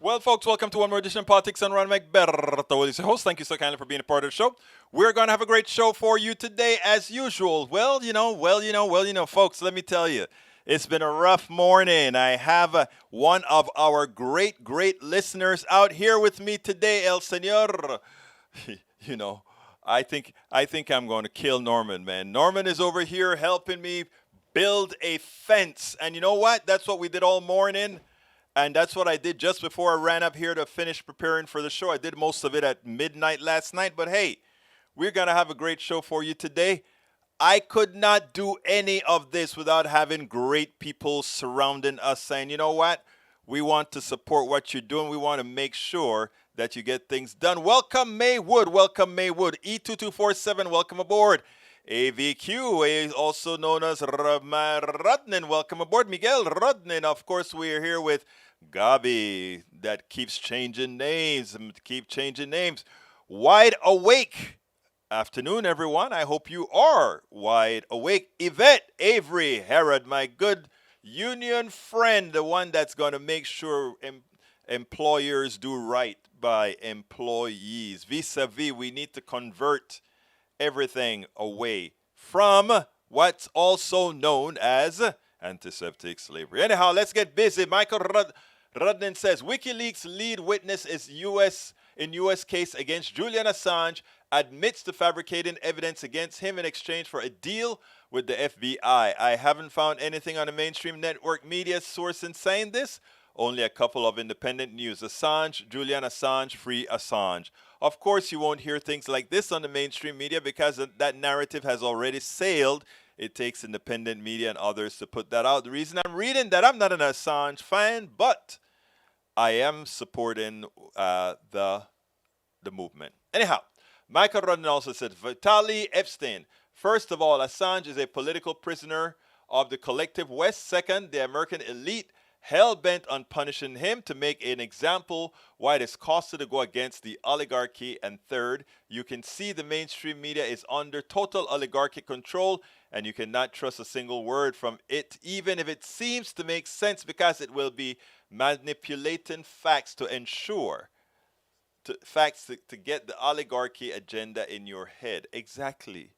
Well, folks, welcome to one more edition of Politics and Ron McBerto. Is your host. Thank you so kindly for being a part of the show. We're going to have a great show for you today, as usual. Folks, let me tell you, it's been a rough morning. I have one of our great listeners out here with me today, El Senor. you know, I think I'm going to kill Norman, man. Norman is over here helping me build a fence, and you know what? That's what we did all morning. And that's what I did just before I ran up here to finish preparing for the show. I did most of it at midnight last night. But hey, we're going to have a great show for you today. I could not do any of this without having great people surrounding us saying, you know what? We want to support what you're doing. We want to make sure that you get things done. Welcome, Maywood. Welcome, Maywood. E2247, welcome aboard. AVQ, also known as Rodnin. Welcome aboard, Miguel Rodnin. Of course, we are here with Gabi. That keeps changing names. Wide awake. Afternoon, everyone. I hope you are wide awake. Yvette Avery Herod, my good union friend, the one that's going to make sure employers do right by employees. Vis-a-vis, we need to convert everything away from what's also known as antiseptic slavery. Anyhow, let's get busy. Michael Rudnin says WikiLeaks lead witness is U.S. case against Julian Assange admits to fabricating evidence against him in exchange for a deal with the FBI. I haven't found anything on the mainstream network media sourcing saying this. Only a couple of independent news. Assange, Julian Assange, free Assange. Of course, you won't hear things like this on the mainstream media because that narrative has already sailed. It takes independent media and others to put that out. The reason I'm reading that, I'm not an Assange fan, but I am supporting the movement. Anyhow, Michael Rodden also said, Vitaly Epstein. First of all, Assange is a political prisoner of the collective West. Second, the American elite hell-bent on punishing him to make an example why it is costly to go against the oligarchy. And third, you can see the mainstream media is under total oligarchic control and you cannot trust a single word from it, even if it seems to make sense, because it will be manipulating facts to ensure to get the oligarchy agenda in your head. Exactly.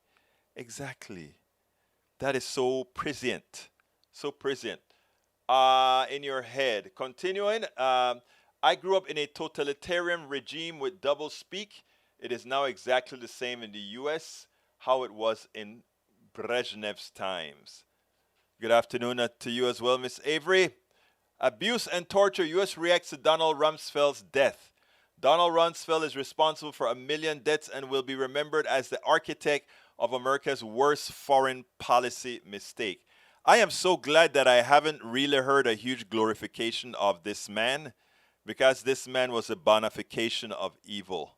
That is so prescient. In your head. Continuing, I grew up in a totalitarian regime with double speak. It is now exactly the same in the U.S. how it was in Brezhnev's times. Good afternoon to you as well, Miss Avery. Abuse and torture. U.S. reacts to Donald Rumsfeld's death. Donald Rumsfeld is responsible for 1 million deaths and will be remembered as the architect of America's worst foreign policy mistake. I am so glad that I haven't really heard a huge glorification of this man, because this man was a bonification of evil.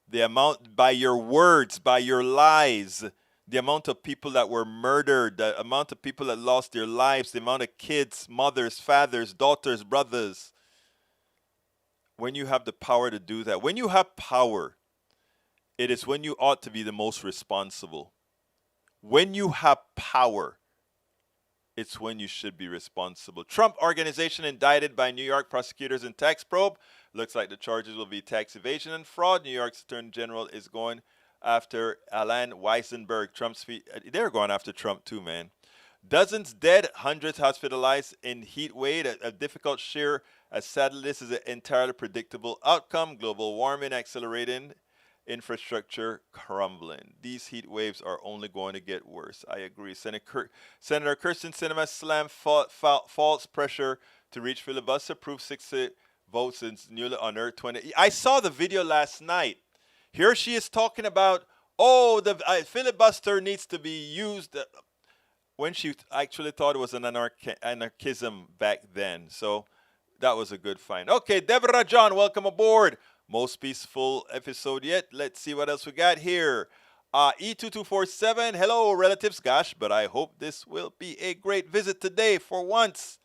The amount, by your words, by your lies, the amount of people that were murdered, the amount of people that lost their lives, the amount of kids, mothers, fathers, daughters, brothers. When you have the power to do that, when you have power, it is when you ought to be the most responsible. When you have power, it's when you should be responsible. Trump Organization indicted by New York prosecutors in tax probe. Looks like the charges will be tax evasion and fraud. New York's Attorney General is going after Alan Weisenberg. They're going after Trump too, man. Dozens dead, hundreds hospitalized in heat wave. A difficult sheer. Sadly, this is an entirely predictable outcome. Global warming accelerating. Infrastructure crumbling. These heat waves are only going to get worse. I agree. Senator Kirsten Sinema slammed false pressure to reach filibuster. Proof 60 votes since newly unearthed 20. I saw the video last night. Here she is talking about, the filibuster needs to be used when she actually thought it was an anarchism back then. So that was a good find. Okay, Deborah John, welcome aboard. Most peaceful episode yet. Let's see what else we got here. E2247, hello relatives. Gosh, but I hope this will be a great visit today for once.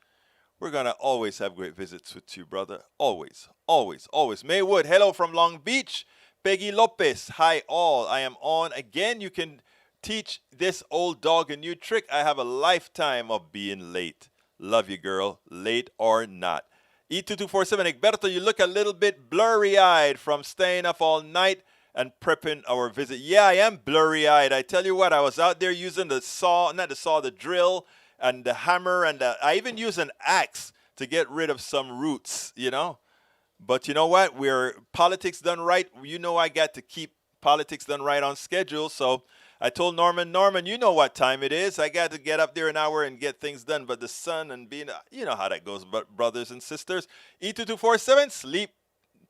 We're going to always have great visits with you, brother. Always. Maywood, hello from Long Beach. Peggy Lopez, hi all. I am on again. You can teach this old dog a new trick. I have a lifetime of being late. Love you, girl, late or not. E2247, Egberto, you look a little bit blurry-eyed from staying up all night and prepping our visit. Yeah, I am blurry-eyed. I tell you what, I was out there using the saw, not the saw, the drill and the hammer, and I even used an axe to get rid of some roots, you know. But you know what? We're politics done right. You know I got to keep politics done right on schedule. So I told Norman, you know what time it is. I got to get up there an hour and get things done. But the sun and being, you know how that goes, but brothers and sisters. E2247, sleep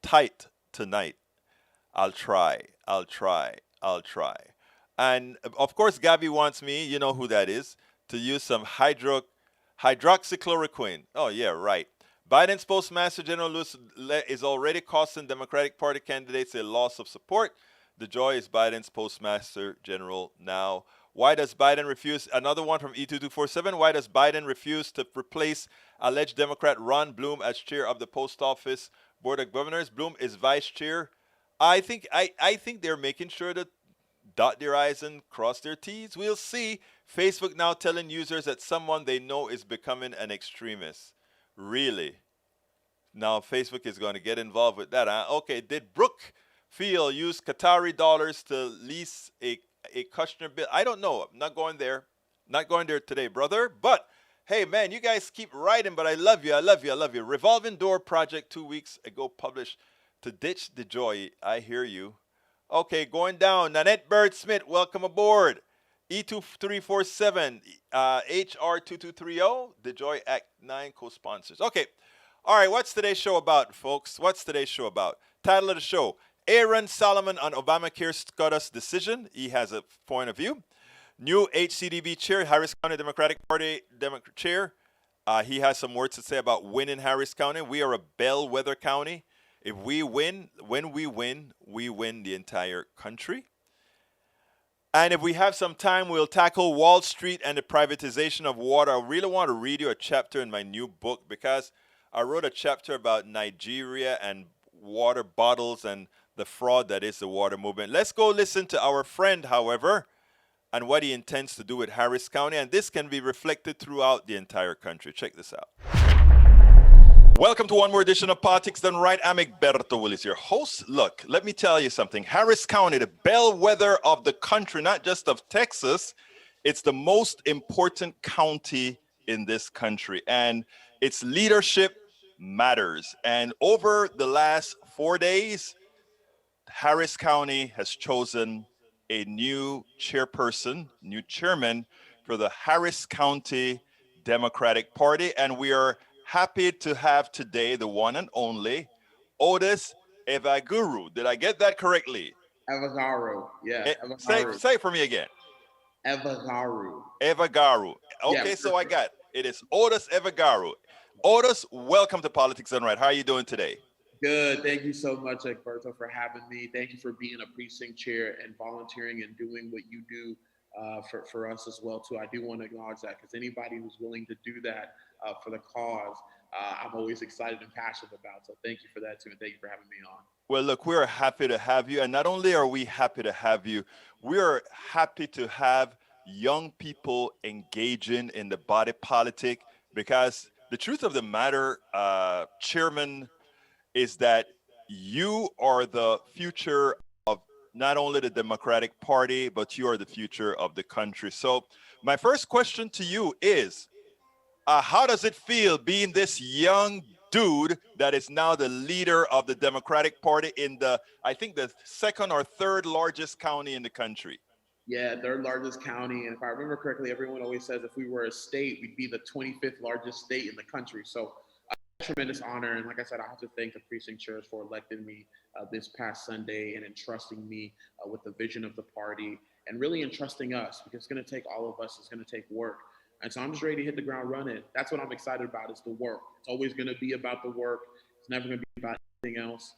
tight tonight. I'll try. And of course, Gabby wants me, you know who that is, to use some hydroxychloroquine. Oh, yeah, right. Biden's Postmaster General Lewis is already costing Democratic Party candidates a loss of support. The joy is Biden's Postmaster General now. Why does Biden refuse? Another one from E2247. Why does Biden refuse to replace alleged Democrat Ron Bloom as chair of the Post Office Board of Governors? Bloom is vice chair. I think they're making sure to dot their I's and cross their T's. We'll see. Facebook now telling users that someone they know is becoming an extremist. Really? Now Facebook is going to get involved with that, huh? Okay, did Brookfield use Qatari dollars to lease a Kushner bill? I don't know. I'm not going there. Not going there today, brother. But hey, man, you guys keep writing, but I love you. Revolving Door Project 2 weeks ago published to ditch the joy. I hear you. Okay, going down. Nanette Bird Smith, welcome aboard. E2347, HR 2230, the Joy Act 9 co-sponsors. Okay, all right, what's today's show about, folks? What's today's show about? Title of the show, Aron Solomon on Obamacare SCOTUS Decision. He has a point of view. New HCDP Chair, Harris County Democratic Party Chair. He has some words to say about winning Harris County. We are a bellwether county. If we win, when we win the entire country. And if we have some time, we'll tackle Wall Street and the privatization of water. I really want to read you a chapter in my new book because I wrote a chapter about Nigeria and water bottles and the fraud that is the water movement. Let's go listen to our friend, however, and what he intends to do with Harris County. And this can be reflected throughout the entire country. Check this out. Welcome to one more edition of Politics Done Right. I'm Egberto Willis, your host. Look, let me tell you something. Harris County, the bellwether of the country, not just of Texas, it's the most important county in this country, and its leadership matters. And over the last 4 days, Harris County has chosen a new chairperson, new chairman for the Harris County Democratic Party, and we are happy to have today the one and only Odus Evbagharu. Did I get that correctly? Evbagharu, yeah. Say it for me again. Evbagharu. Evbagharu. Okay, yeah, so I got it. It is Odus Evbagharu. Odus, welcome to Politics Done Right. How are you doing today? Good. Thank you so much, Egberto, for having me. Thank you for being a precinct chair and volunteering and doing what you do for us as well, too. I do want to acknowledge that because anybody who's willing to do that for the cause, I'm always excited and passionate about. So thank you for that, too, and thank you for having me on. Well, look, we're happy to have you. And not only are we happy to have you, we are happy to have young people engaging in the body politic because the truth of the matter, Chairman, is that you are the future of not only the Democratic Party, but you are the future of the country. So my first question to you is, how does it feel being this young dude that is now the leader of the Democratic Party in the, I think, the second or third largest county in the country? Yeah, third largest county. And if I remember correctly, everyone always says if we were a state, we'd be the 25th largest state in the country. So tremendous honor. And like I said, I have to thank the precinct chairs for electing me this past Sunday and entrusting me with the vision of the party and really entrusting us because it's going to take all of us. It's going to take work. And so I'm just ready to hit the ground running. That's what I'm excited about is the work. It's always going to be about the work. It's never going to be about anything else.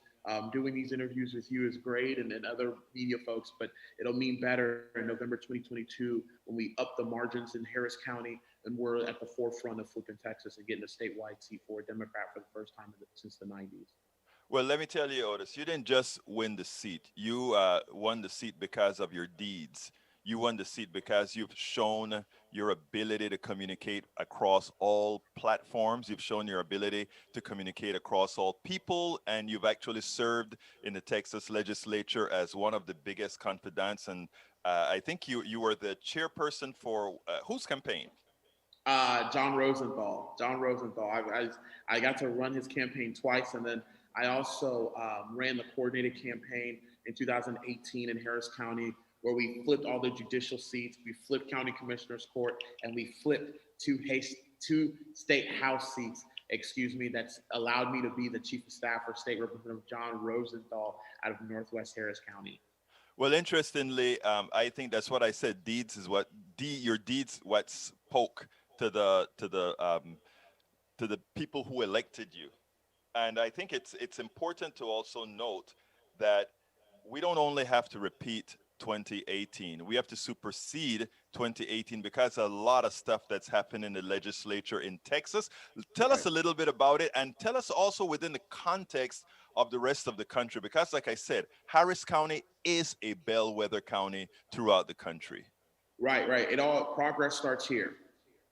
Doing these interviews with you is great and other media folks, but it'll mean better in November 2022 when we up the margins in Harris County and we're at the forefront of flipping Texas and getting a statewide seat for a Democrat for the first time since the 90s. Well, let me tell you, Odus, you didn't just win the seat. You won the seat because of your deeds. you won the seat because you've shown your ability to communicate across all platforms. You've shown your ability to communicate across all people, and you've actually served in the Texas legislature as one of the biggest confidants. And I think you were the chairperson for whose campaign? John Rosenthal. John Rosenthal. I got to run his campaign twice, and then I also ran the coordinated campaign in 2018 in Harris County, where we flipped all the judicial seats. We flipped county commissioners court, and we flipped two state house seats. Excuse me. That's allowed me to be the chief of staff for State Representative John Rosenthal out of Northwest Harris County. Well, interestingly, I think that's what I said. Deeds is what your deeds what spoke to the people who elected you. And I think it's important to also note that we don't only have to repeat 2018. We have to supersede 2018 because a lot of stuff that's happened in the legislature in Texas. Tell us a little bit about it, and tell us also within the context of the rest of the country, because like I said, Harris County is a bellwether county throughout the country. Right. Progress starts here.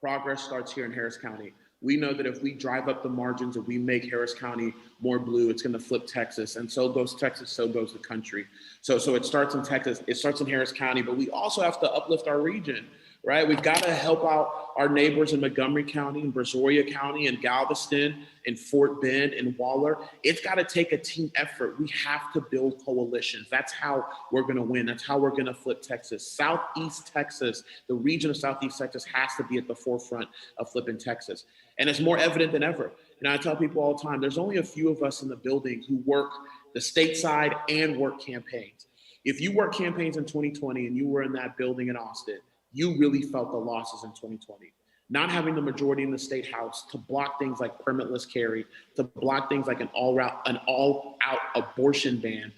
Progress starts here in Harris County. We know that if we drive up the margins and we make Harris County more blue, it's going to flip Texas. And so goes Texas, so goes the country. So it starts in Texas, it starts in Harris County, but we also have to uplift our region, right? We've got to help out our neighbors in Montgomery County, in Brazoria County, in Galveston, in Fort Bend, in Waller. It's got to take a team effort. We have to build coalitions. That's how we're going to win. That's how we're going to flip Texas. Southeast Texas, the region of Southeast Texas has to be at the forefront of flipping Texas. And it's more evident than ever. And I tell people all the time, there's only a few of us in the building who work the state side and work campaigns. If you work campaigns in 2020 and you were in that building in Austin, you really felt the losses in 2020. Not having the majority in the state house to block things like permitless carry, to block things like an all-out abortion ban,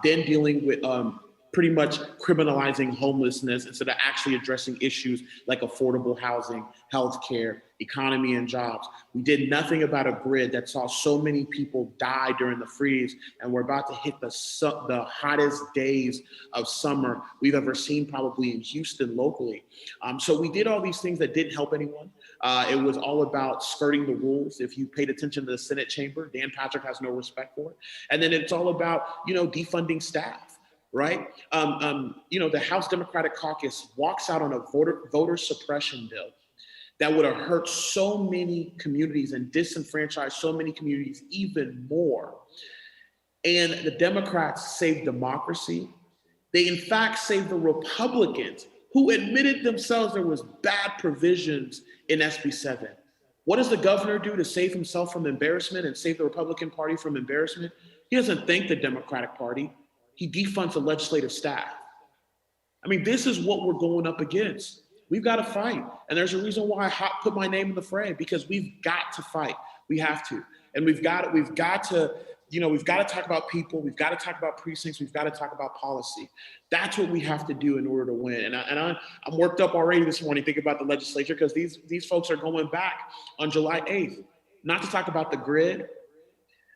then dealing with pretty much criminalizing homelessness instead of actually addressing issues like affordable housing, healthcare, economy, and jobs. We did nothing about a grid that saw so many people die during the freeze, and we're about to hit the hottest days of summer we've ever seen, probably in Houston locally. So we did all these things that didn't help anyone. It was all about skirting the rules. If you paid attention to the Senate chamber, Dan Patrick has no respect for it. And then it's all about, defunding staff. Right? The House Democratic Caucus walks out on a voter suppression bill that would have hurt so many communities and disenfranchised so many communities even more. And the Democrats saved democracy. They, in fact, saved the Republicans who admitted themselves there was bad provisions in SB 7. What does the governor do to save himself from embarrassment and save the Republican Party from embarrassment? He doesn't thank the Democratic Party. He defunds the legislative staff. I mean, this is what we're going up against. We've got to fight. And there's a reason why I put my name in the fray, because we've got to fight. We have to. And we've got to talk about people. We've got to talk about precincts. We've got to talk about policy. That's what we have to do in order to win. And I'm worked up already this morning thinking about the legislature, because these folks are going back on July 8th, not to talk about the grid,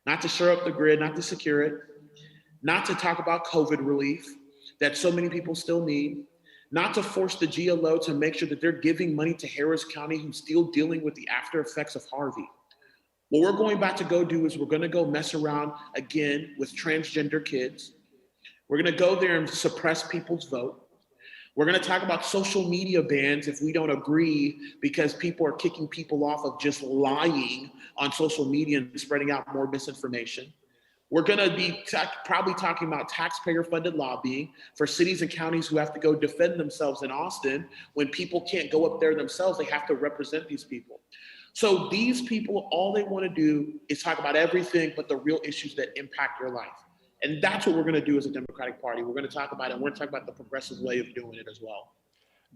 not to shore up the grid, not to secure it, not to talk about COVID relief that so many people still need, not to force the GLO to make sure that they're giving money to Harris County, who's still dealing with the after effects of Harvey. What we're going back to go do is we're going to go mess around again with transgender kids. We're going to go there and suppress people's vote. We're going to talk about social media bans if we don't agree, because people are kicking people off of just lying on social media and spreading out more misinformation. We're going to be probably talking about taxpayer-funded lobbying for cities and counties who have to go defend themselves in Austin. When people can't go up there themselves, they have to represent these people. So these people, all they want to do is talk about everything but the real issues that impact your life. And that's what we're going to do as a Democratic Party. We're going to talk about it, and we're going to talk about the progressive way of doing it as well.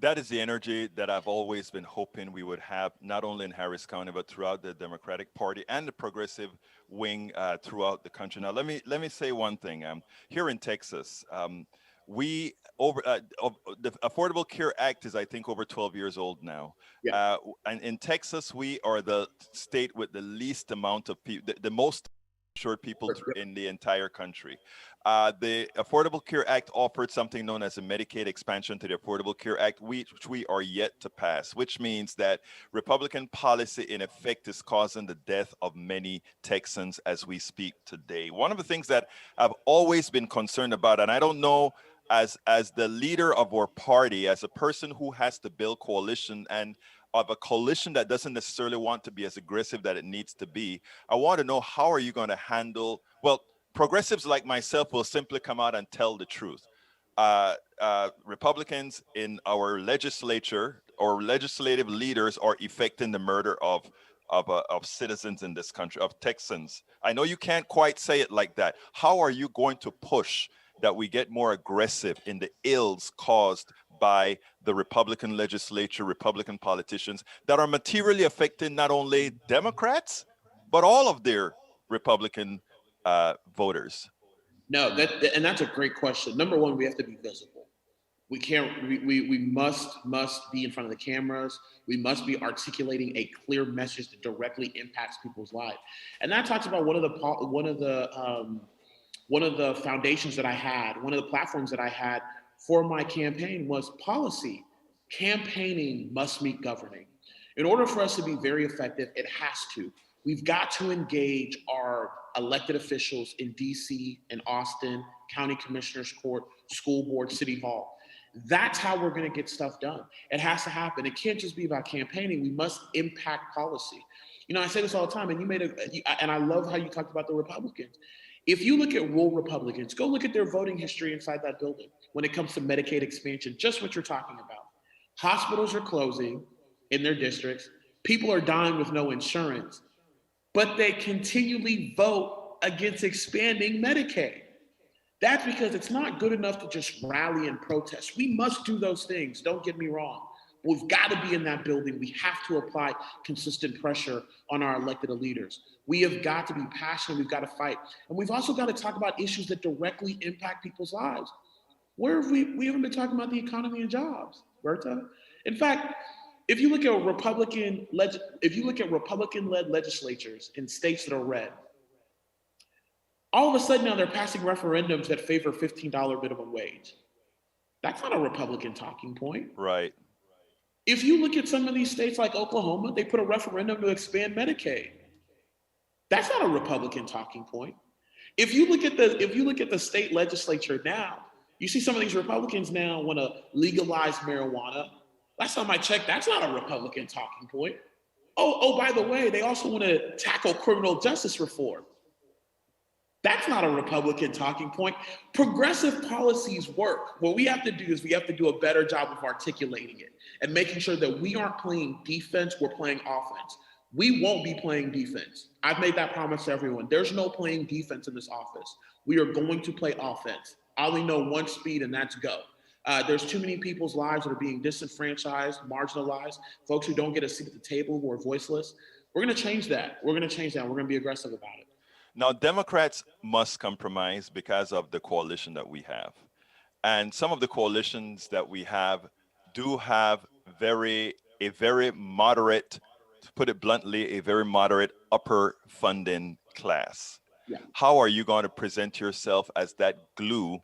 That is the energy that I've always been hoping we would have, not only in Harris County, but throughout the Democratic Party and the progressive wing throughout the country. Now, let me say one thing. Here in Texas, the Affordable Care Act is, I think, over 12 years old now. Yeah. And in Texas, we are the state with the least amount of people, the most insured people in the entire country. The Affordable Care Act offered something known as a Medicaid expansion to the Affordable Care Act, which we are yet to pass, which means that Republican policy in effect is causing the death of many Texans as we speak today. One of the things that I've always been concerned about, and I don't know, as the leader of our party, as a person who has to build coalition and of a coalition that doesn't necessarily want to be as aggressive that it needs to be, I want to know, how are you going to handle, well, progressives like myself will simply come out and tell the truth. Republicans in our legislature or legislative leaders are effecting the murder of citizens in this country, of Texans. I know you can't quite say it like that. How are you going to push that we get more aggressive in the ills caused by the Republican legislature, Republican politicians that are materially affecting not only Democrats, but all of their Republican voters? No, and that's a great question. Number one, we have to be visible. We can't. We must be in front of the cameras. We must be articulating a clear message that directly impacts people's lives. And that talks about one of the foundations that I had, one of the platforms that I had for my campaign was policy. Campaigning must meet governing. In order for us to be very effective, it has to. We've got to engage our elected officials in DC, in Austin, County Commissioner's Court, school board, city hall. That's how we're going to get stuff done. It has to happen. It can't just be about campaigning. We must impact policy. You know, I say this all the time, and and I love how you talked about the Republicans. If you look at rural Republicans, go look at their voting history inside that building when it comes to Medicaid expansion, just what you're talking about. Hospitals are closing in their districts. People are dying with no insurance, but they continually vote against expanding Medicaid. That's because it's not good enough to just rally and protest. We must do those things, don't get me wrong. We've got to be in that building. We have to apply consistent pressure on our elected leaders. We have got to be passionate. We've got to fight. And we've also got to talk about issues that directly impact people's lives. Where have we haven't been talking about the economy and jobs, Berta. In fact, if you look at Republican-led legislatures in states that are red, all of a sudden now they're passing referendums that favor $15 minimum wage. That's not a Republican talking point. Right. If you look at some of these states like Oklahoma, they put a referendum to expand Medicaid. That's not a Republican talking point. If you look at the state legislature now, you see some of these Republicans now want to legalize marijuana. Last time I checked, that's not a Republican talking point. Oh, by the way, they also want to tackle criminal justice reform. That's not a Republican talking point. Progressive policies work. What we have to do is we have to do a better job of articulating it and making sure that we aren't playing defense, we're playing offense. We won't be playing defense. I've made that promise to everyone. There's no playing defense in this office. We are going to play offense. I only know one speed, and that's go. There's too many people's lives that are being disenfranchised, marginalized, folks who don't get a seat at the table, who are voiceless. We're going to change that. We're going to change that. We're going to be aggressive about it. Now, Democrats must compromise because of the coalition that we have. And some of the coalitions that we have do have a very moderate, to put it bluntly, a very moderate upper funding class. Yeah. How are you going to present yourself as that glue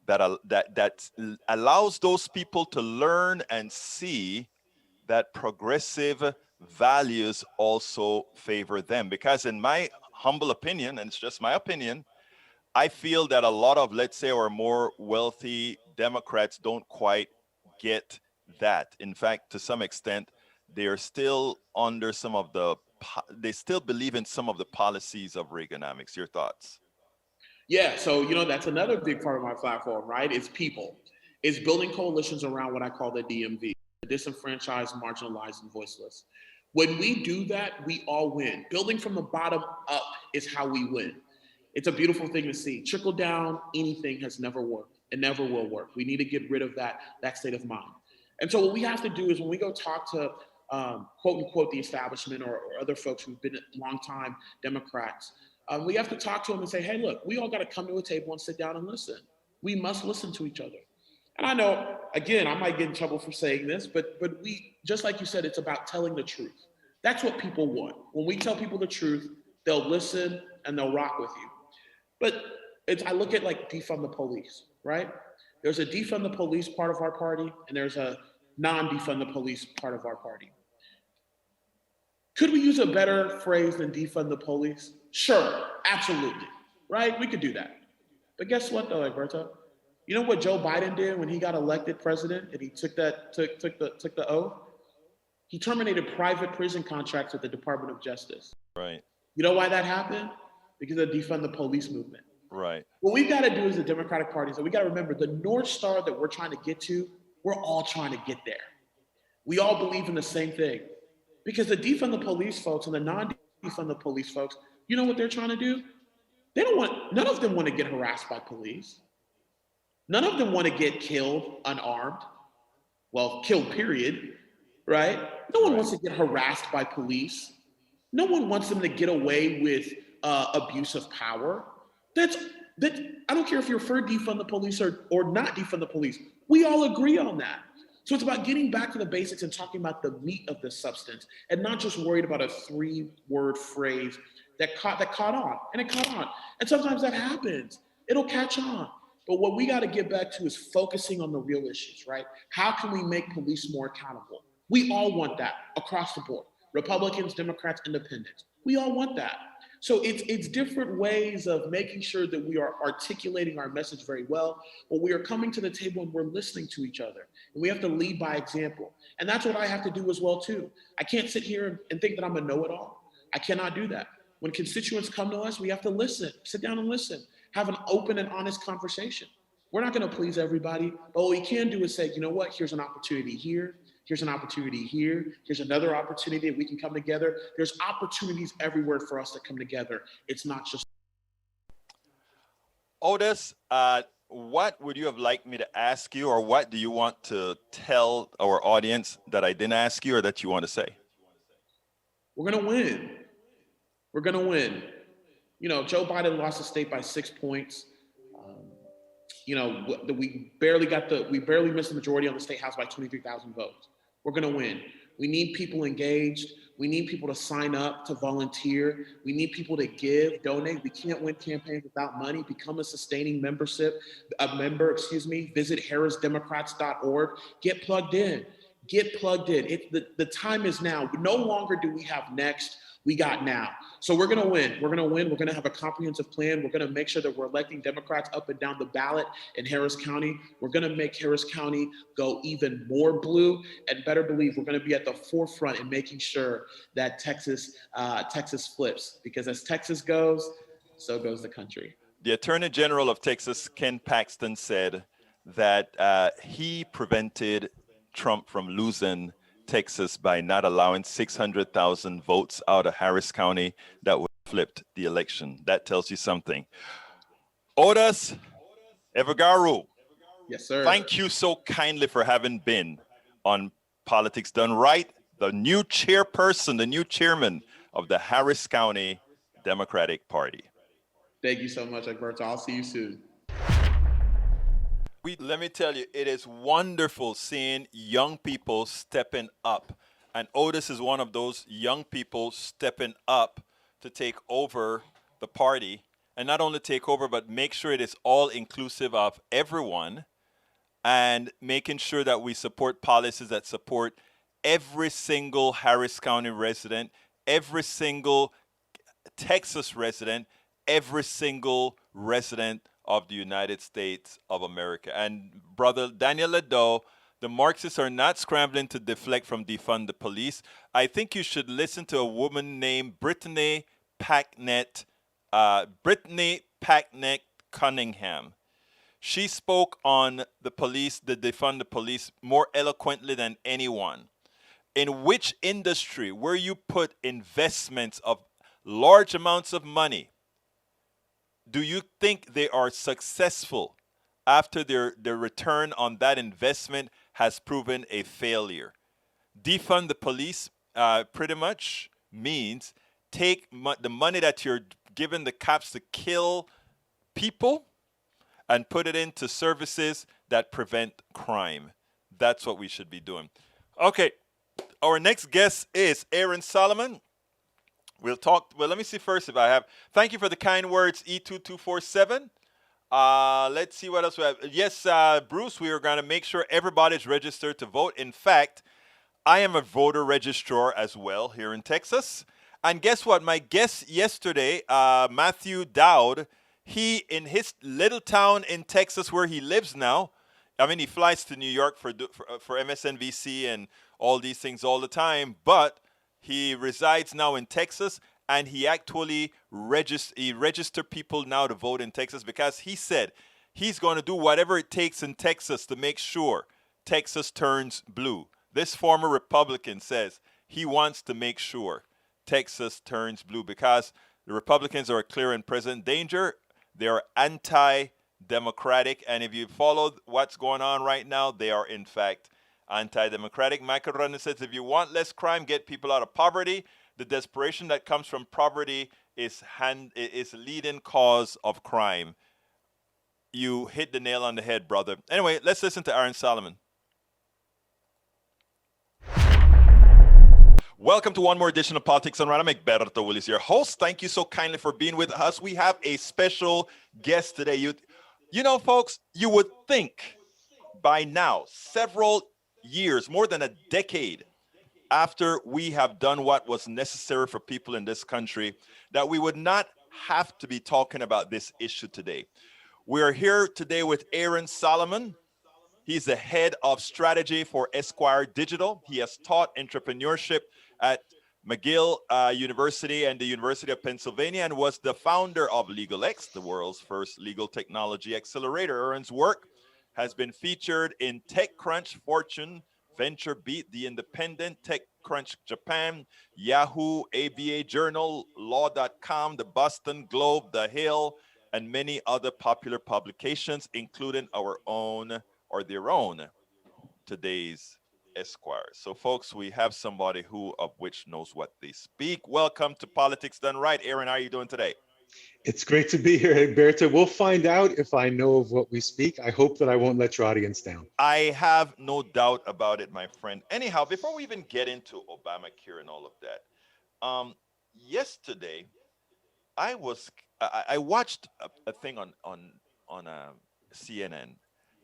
that allows those people to learn and see that progressive values also favor them? Because in my humble opinion, and it's just my opinion, I feel that a lot of, let's say, our more wealthy Democrats don't quite get that. In fact, to some extent, they are still under they still believe in some of the policies of Reaganomics. Your thoughts? Yeah, so, that's another big part of my platform, right? It's people. It's building coalitions around what I call the DMV, the disenfranchised, marginalized, and voiceless. When we do that, we all win. Building from the bottom up is how we win. It's a beautiful thing to see. Trickle down anything has never worked and never will work. We need to get rid of that state of mind. And so what we have to do is when we go talk to quote unquote the establishment or other folks who've been longtime Democrats, we have to talk to them and say, hey, look, we all got to come to a table and sit down and listen. We must listen to each other. And I know, again, I might get in trouble for saying this, but we, just like you said, it's about telling the truth. That's what people want. When we tell people the truth, They'll listen and they'll rock with you. But I look at like defund the police, right? There's a defund the police part of our party, and there's a non-defund the police part of our party. Could we use a better phrase than defund the police? Sure, absolutely, right? We could do that. But guess what, though, Alberto? You know what Joe Biden did when he got elected president and he took the oath? He terminated private prison contracts with the Department of Justice. Right. You know why that happened? Because of the defund the police movement. Right. What we've got to do as the Democratic Party is that we got to remember the North Star that we're trying to get to, we're all trying to get there. We all believe in the same thing. Because the defund the police folks and the non-defund the police folks, you know what they're trying to do? None of them want to get harassed by police. None of them want to get killed unarmed. Well, killed, period, right? No one wants to get harassed by police. No one wants them to get away with abuse of power. I don't care if you're for defund the police or not defund the police. We all agree on that. So it's about getting back to the basics and talking about the meat of the substance and not just worried about a 3-word phrase that caught on. And it caught on. And sometimes that happens. It'll catch on. But what we got to get back to is focusing on the real issues, right? How can we make police more accountable? We all want that across the board. Republicans, Democrats, Independents. We all want that. So it's different ways of making sure that we are articulating our message very well, but we are coming to the table and we're listening to each other. And we have to lead by example. And that's what I have to do as well, too. I can't sit here and think that I'm a know-it-all. I cannot do that. When constituents come to us, we have to listen, sit down and listen, have an open and honest conversation. We're not going to please everybody, but what we can do is say, you know what, here's an opportunity here. Here's an opportunity here. Here's another opportunity that we can come together. There's opportunities everywhere for us to come together. It's not just. Odus, what would you have liked me to ask you, or what do you want to tell our audience that I didn't ask you or that you want to say? We're going to win. We're going to win. You know, Joe Biden lost the state by 6 points. We barely missed the majority on the state house by 23,000 votes. We're going to win. We need people engaged. We need people to sign up, to volunteer. We need people to give, donate. We can't win campaigns without money. Become a sustaining member. Visit harrisdemocrats.org. Get plugged in. The time is now. No longer do we have next. We got now. So we're going to win. We're going to win. We're going to have a comprehensive plan. We're going to make sure that we're electing Democrats up and down the ballot in Harris County. We're going to make Harris County go even more blue, and better believe we're going to be at the forefront in making sure that Texas flips, because as Texas goes, so goes the country. The Attorney General of Texas, Ken Paxton, said that he prevented Trump from losing Texas by not allowing 600,000 votes out of Harris County that would have flipped the election. That tells you something. Odus Evbagharu. Yes, sir. Thank you so kindly for having been on Politics Done Right, the new chairperson, the new chairman of the Harris County Democratic Party. Thank you so much, Alberto. I'll see you soon. Let me tell you, it is wonderful seeing young people stepping up. And Odus is one of those young people stepping up to take over the party. And not only take over, but make sure it is all inclusive of everyone, and making sure that we support policies that support every single Harris County resident, every single Texas resident, every single resident of the United States of America. And Brother Daniel Ledo, the Marxists are not scrambling to deflect from defund the police. I think you should listen to a woman named Brittany Packnett Cunningham. She spoke on the police, the defund the police, more eloquently than anyone. In which industry where you put investments of large amounts of money, do you think they are successful after their return on that investment has proven a failure? Defund the police pretty much means take the money that you're giving the cops to kill people and put it into services that prevent crime. That's what we should be doing. Okay, our next guest is Aron Solomon. We'll talk. Well, let me see first if I have. Thank you for the kind words, E2247. Let's see what else we have. Yes, Bruce, we are going to make sure everybody's registered to vote. In fact, I am a voter registrar as well here in Texas. And guess what? My guest yesterday, Matthew Dowd, he in his little town in Texas where he lives now. I mean, he flies to New York for MSNBC and all these things all the time, but he resides now in Texas, and he actually registered people now to vote in Texas because he said he's going to do whatever it takes in Texas to make sure Texas turns blue. This former Republican says he wants to make sure Texas turns blue because the Republicans are a clear and present danger. They are anti-democratic, and if you follow what's going on right now, they are in fact anti-democratic. Michael Rundle says, if you want less crime, get people out of poverty. The desperation that comes from poverty is leading cause of crime. You hit the nail on the head, brother. Anyway, let's listen to Aron Solomon. Welcome to one more edition of Politics on Right. I'm Egberto Willis, your host. Thank you so kindly for being with us. We have a special guest today. You know, folks, you would think by now, several years, more than a decade after we have done what was necessary for people in this country, that we would not have to be talking about this issue today. We are here today with Aron Solomon. He's the head of strategy for Esquire Digital. He has taught entrepreneurship at McGill University and the University of Pennsylvania and was the founder of LegalX, the world's first legal technology accelerator. Aron's work has been featured in TechCrunch, Fortune, VentureBeat, The Independent, TechCrunch Japan, Yahoo, ABA Journal, Law.com, the Boston Globe, The Hill, and many other popular publications, including our own or their own today's Esquire. So, folks, we have somebody who of which knows what they speak. Welcome to Politics Done Right. Aron, how are you doing today? It's great to be here, Egberto. We'll find out if I know of what we speak. I hope that I won't let your audience down. I have no doubt about it, my friend. Anyhow, before we even get into Obamacare and all of that, yesterday I watched a thing on CNN.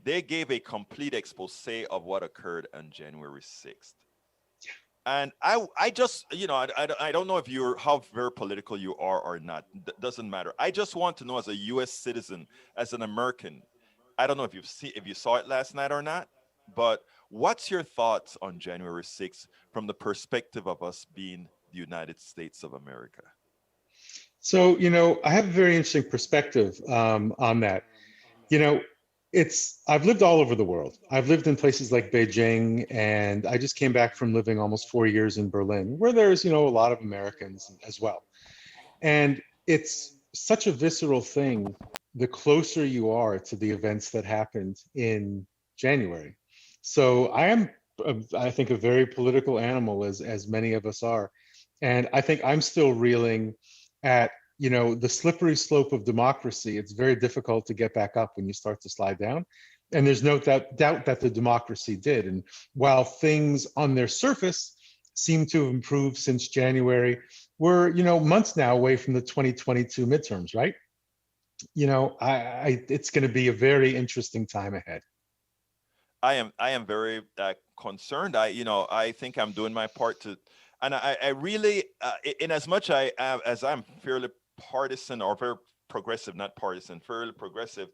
They gave a complete expose of what occurred on January 6th. And I just, I don't know if how very political you are or not. Doesn't matter. I just want to know, as a U.S. citizen, as an American, I don't know if you saw it last night or not, but what's your thoughts on January 6th from the perspective of us being the United States of America? So, I have a very interesting perspective on that. I've lived all over the world. I've lived in places like Beijing, and I just came back from living almost 4 years in Berlin, where there's, a lot of Americans as well. And it's such a visceral thing the closer you are to the events that happened in January. So I am, I think, a very political animal, as many of us are. And I think I'm still reeling at the slippery slope of democracy. It's very difficult to get back up when you start to slide down. And there's no doubt that the democracy did. And while things on their surface seem to have improved since January, we're, months now away from the 2022 midterms, right? It's going to be a very interesting time ahead. I am very concerned. I think I'm doing my part to, and I really, in as much as I'm fairly partisan or very progressive, not partisan, fairly progressive,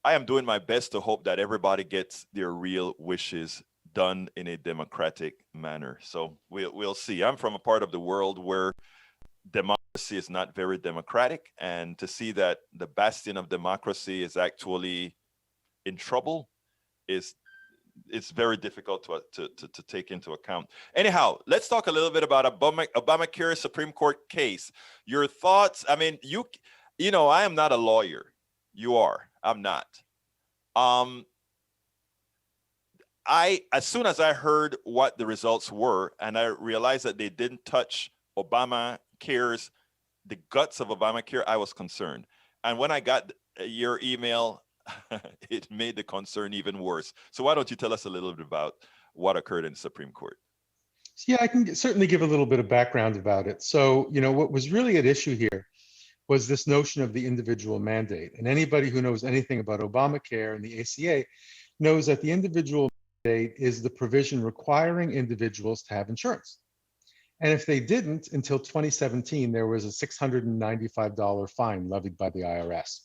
I am doing my best to hope that everybody gets their real wishes done in a democratic manner. So we'll see. I'm from a part of the world where democracy is not very democratic, and to see that the bastion of democracy is actually in trouble it's very difficult to take into account. Anyhow, let's talk a little bit about Obamacare Supreme Court case. Your thoughts? I mean, I am not a lawyer. You are. I'm not. As soon as I heard what the results were, and I realized that they didn't touch Obamacare's, the guts of Obamacare, I was concerned. And when I got your email, it made the concern even worse. So why don't you tell us a little bit about what occurred in the Supreme Court? Yeah, I can certainly give a little bit of background about it. So, what was really at issue here was this notion of the individual mandate. And anybody who knows anything about Obamacare and the ACA knows that the individual mandate is the provision requiring individuals to have insurance. And if they didn't, until 2017, there was a $695 fine levied by the IRS.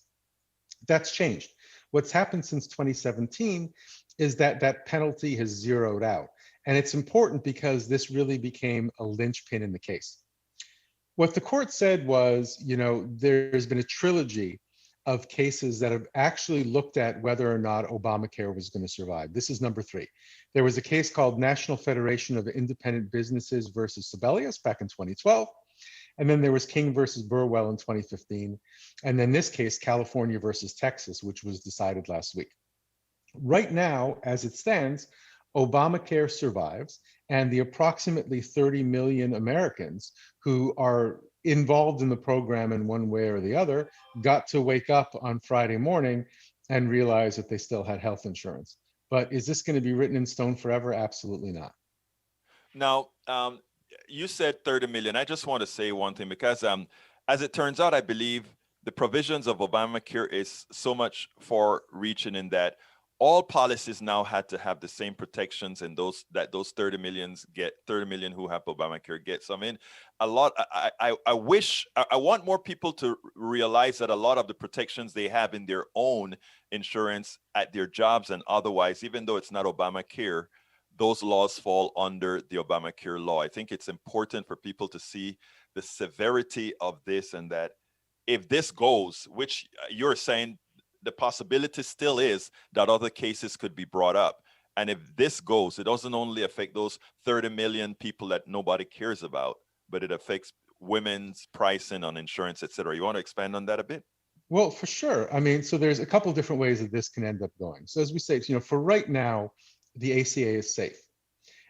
That's changed. What's happened since 2017 is that that penalty has zeroed out. And it's important because this really became a linchpin in the case. What the court said was, there's been a trilogy of cases that have actually looked at whether or not Obamacare was going to survive. This is number 3. There was a case called National Federation of Independent Businesses versus Sibelius back in 2012. And then there was King versus Burwell in 2015. And then this case, California versus Texas, which was decided last week. Right now, as it stands, Obamacare survives, and the approximately 30 million Americans who are involved in the program in one way or the other got to wake up on Friday morning and realize that they still had health insurance. But is this going to be written in stone forever? Absolutely not. Now, you said 30 million. I just want to say one thing, because as it turns out, I believe the provisions of Obamacare is so much far reaching in that all policies now had to have the same protections, and those 30 million who have Obamacare get. So I mean, I want more people to realize that a lot of the protections they have in their own insurance at their jobs and otherwise, even though it's not Obamacare, those laws fall under the Obamacare law. I think it's important for people to see the severity of this, and that if this goes, which you're saying, the possibility still is that other cases could be brought up. And if this goes, it doesn't only affect those 30 million people that nobody cares about, but it affects women's pricing on insurance, et cetera. You want to expand on that a bit? Well, for sure. I mean, so there's a couple different ways that this can end up going. So as we say, for right now, the ACA is safe.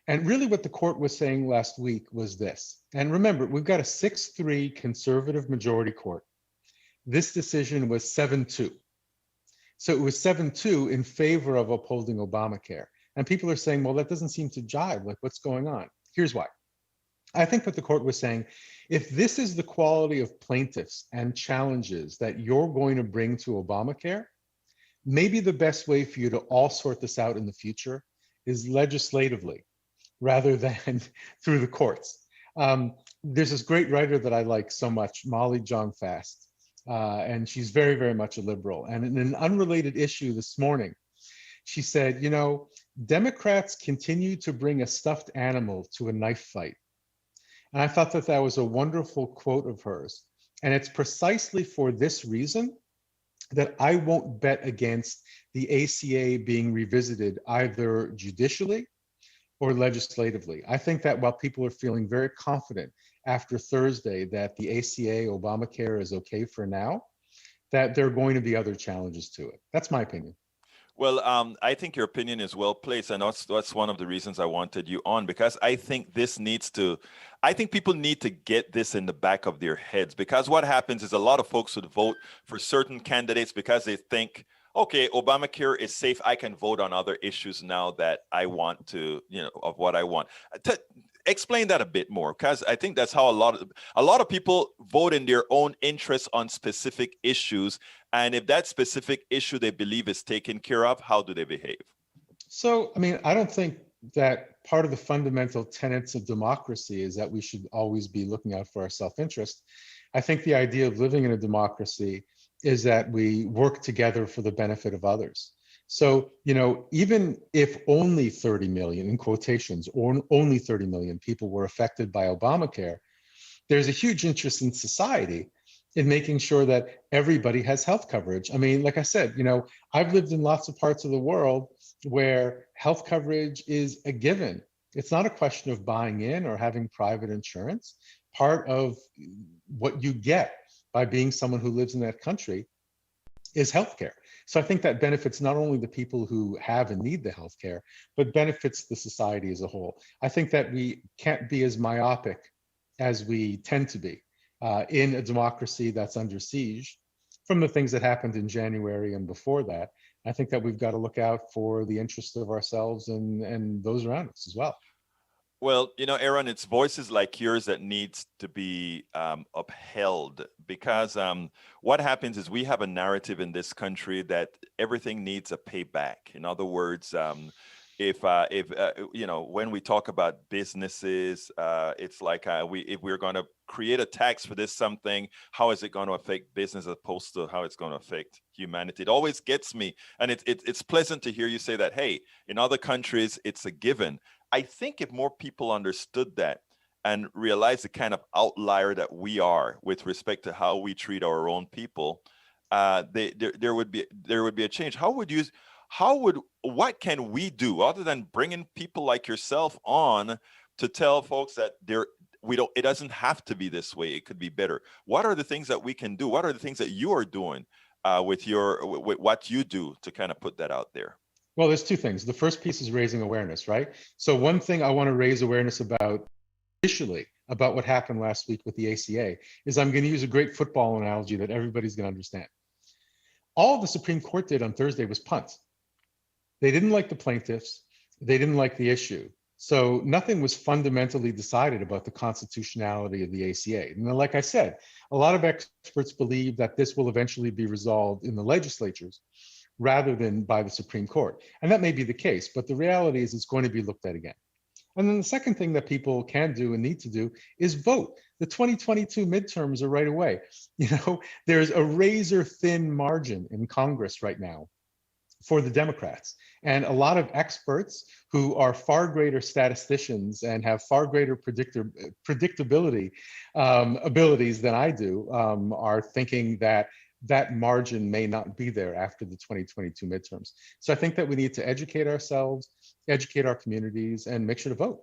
And really what the court was saying last week was this. And remember, we've got a 6-3 conservative majority court. This decision was 7-2. So it was 7-2 in favor of upholding Obamacare. And people are saying, well, that doesn't seem to jive. Like, what's going on? Here's why. I think what the court was saying, if this is the quality of plaintiffs and challenges that you're going to bring to Obamacare, maybe the best way for you to all sort this out in the future is legislatively rather than through the courts. There's this great writer that I like so much, Molly Jong-Fast. And she's very, very much a liberal. And in an unrelated issue this morning, she said, Democrats continue to bring a stuffed animal to a knife fight. And I thought that that was a wonderful quote of hers. And it's precisely for this reason that I won't bet against the ACA being revisited either judicially or legislatively. I think that while people are feeling very confident after Thursday that the ACA, Obamacare is okay for now, that there are going to be other challenges to it. That's my opinion. Well, I think your opinion is well placed, and that's one of the reasons I wanted you on, because I think I think people need to get this in the back of their heads, because what happens is a lot of folks would vote for certain candidates because they think, okay, Obamacare is safe. I can vote on other issues now that I want to, of what I want. Explain that a bit more, because I think that's how a lot of people vote in their own interests on specific issues. And if that specific issue they believe is taken care of, how do they behave? So, I mean, I don't think that part of the fundamental tenets of democracy is that we should always be looking out for our self-interest. I think the idea of living in a democracy is that we work together for the benefit of others. So, even if only 30 million, in quotations, or only 30 million people were affected by Obamacare, there's a huge interest in society in making sure that everybody has health coverage. I mean, like I said, I've lived in lots of parts of the world where health coverage is a given. It's not a question of buying in or having private insurance. Part of what you get by being someone who lives in that country is healthcare. So I think that benefits not only the people who have and need the healthcare, but benefits the society as a whole. I think that we can't be as myopic as we tend to be in a democracy that's under siege from the things that happened in January and before that. I think that we've got to look out for the interests of ourselves and those around us as well. Well, Aaron, it's voices like yours that needs to be upheld because what happens is we have a narrative in this country that everything needs a payback. In other words, if when we talk about businesses, it's like if we're going to create a tax for this something, how is it going to affect business as opposed to how it's going to affect humanity? It always gets me, and it's pleasant to hear you say that. Hey, in other countries, it's a given. I think if more people understood that and realized the kind of outlier that we are with respect to how we treat our own people, there would be a change. What can we do other than bringing people like yourself on to tell folks that it doesn't have to be this way. It could be better. What are the things that we can do? What are the things that you are doing with what you do to kind of put that out there? Well, there's two things. The first piece is raising awareness, right? So one thing I want to raise awareness about initially about what happened last week with the ACA is I'm going to use a great football analogy that everybody's going to understand. All the Supreme Court did on Thursday was punt. They didn't like the plaintiffs. They didn't like the issue. So nothing was fundamentally decided about the constitutionality of the ACA. And like I said, a lot of experts believe that this will eventually be resolved in the legislatures rather than by the Supreme Court. And that may be the case, but the reality is it's going to be looked at again. And then the second thing that people can do and need to do is vote. The 2022 midterms are right away. There's a razor thin margin in Congress right now for the Democrats. And a lot of experts who are far greater statisticians and have far greater predictability abilities than I do are thinking that margin may not be there after the 2022 midterms. So I think that we need to educate ourselves, educate our communities, and make sure to vote.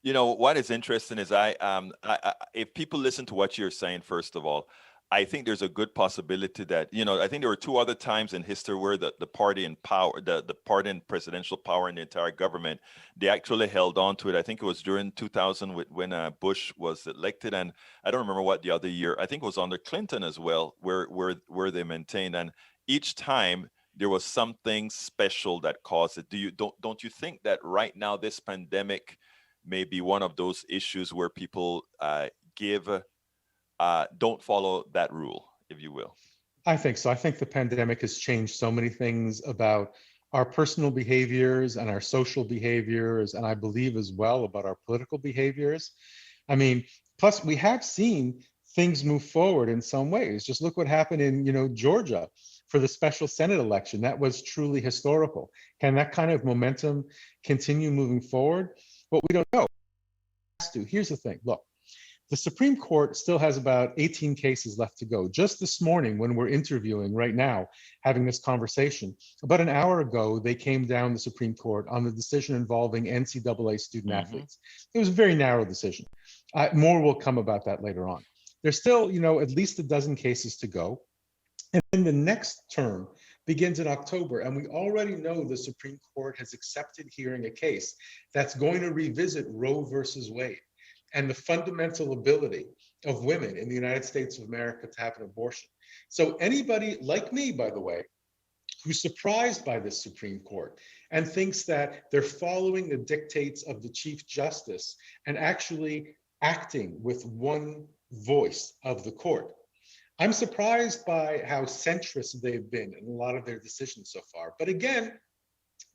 What is interesting is if people listen to what you're saying, first of all, I think there's a good possibility that, I think there were two other times in history where the party in power, the party in presidential power in the entire government, they actually held on to it. I think it was during 2000 when Bush was elected. And I don't remember what the other year, I think it was under Clinton as well, where they maintained. And each time there was something special that caused it. Don't you think that right now this pandemic may be one of those issues where people don't follow that rule, if you will? I think so. I think the pandemic has changed so many things about our personal behaviors and our social behaviors, and I believe as well about our political behaviors. I mean, plus we have seen things move forward in some ways. Just look what happened in Georgia for the special Senate election. That was truly historical. Can that kind of momentum continue moving forward? But we don't know. Here's the thing. Look, the Supreme Court still has about 18 cases left to go. Just this morning, when we're interviewing right now, having this conversation, about an hour ago, they came down the Supreme Court on the decision involving NCAA student athletes. It was a very narrow decision. More will come about that later on. There's still, at least a dozen cases to go. And then the next term begins in October, and we already know the Supreme Court has accepted hearing a case that's going to revisit Roe versus Wade and the fundamental ability of women in the United States of America to have an abortion. So anybody like me, by the way, who's surprised by this Supreme Court and thinks that they're following the dictates of the Chief Justice and actually acting with one voice of the court, I'm surprised by how centrist they've been in a lot of their decisions so far. But again,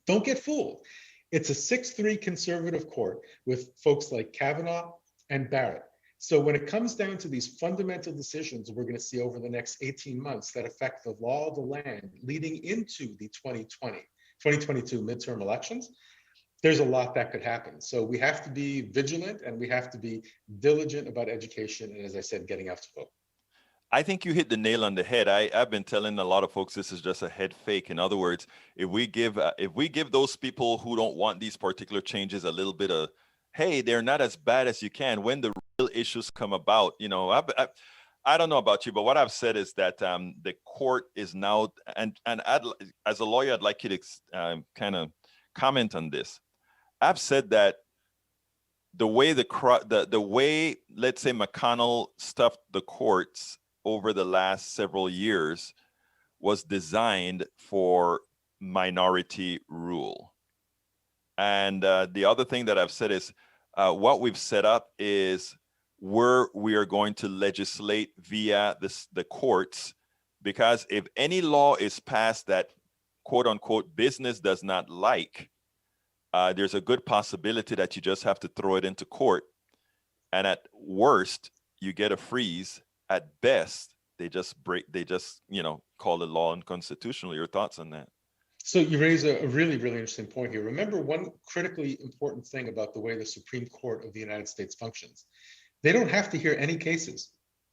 don't get fooled. It's a 6-3 conservative court with folks like Kavanaugh and Barrett. So when it comes down to these fundamental decisions we're going to see over the next 18 months that affect the law of the land leading into the 2022 midterm elections, there's a lot that could happen. So we have to be vigilant and we have to be diligent about education and, as I said, getting out to vote. I think you hit the nail on the head. I've been telling a lot of folks this is just a head fake. In other words, if we give those people who don't want these particular changes a little bit of, hey, they're not as bad as you can, when the real issues come about, I don't know about you, but what I've said is that the court is now, and as a lawyer, I'd like you to kind of comment on this. I've said that the way let's say McConnell stuffed the courts over the last several years was designed for minority rule. And the other thing that I've said is what we've set up is where we are going to legislate via the courts, because if any law is passed that quote unquote business does not like, there's a good possibility that you just have to throw it into court. And at worst, you get a freeze. At best, they just call the law unconstitutional. Your thoughts on that? So you raise a really, really interesting point here. Remember, one critically important thing about the way the Supreme Court of the United States functions. They don't have to hear any cases.